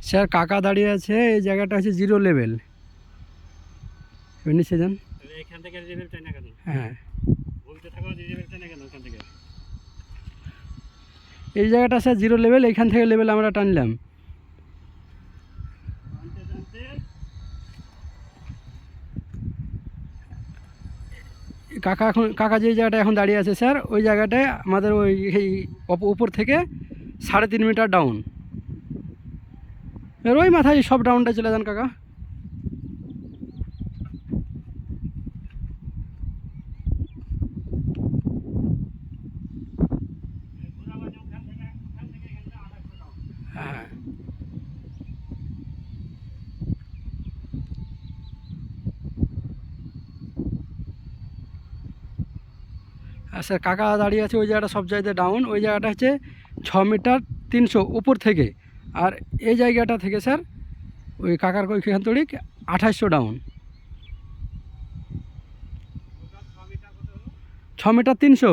Sir কাকা দাঁড়িয়ে আছে, এই জায়গাটা হচ্ছে জিরো লেভেল। নিচে যান। এখান থেকে রিজেভেল টাইনা কেন? হ্যাঁ, বলতে থাকো রিজেভেল টাইনা কেন ওখান থেকে? এই জায়গাটা স্যার জিরো লেভেল, এইখান থেকে লেভেল আমরা টানলাম। টানতে টানতে কাকা যে জায়গাটা এখন দাঁড়িয়ে আছে স্যার, ওই জায়গাটায় আমাদের ওই উপর থেকে 3.5 মিটার ডাউন। এর ওই মাথায় সব ডাউনটা চলে যান কাকা। হ্যাঁ, আর স্যার কাকা দাঁড়িয়ে আছে ওই জায়গাটা সব জায়গাতে ডাউন। ওই জায়গাটা হচ্ছে 6 মিটার 300 উপর থেকে। আর এই জায়গাটা থেকে স্যার ওই কাকার ওইখান তড়িক 2800 ডাউন। 6 মিটার 300।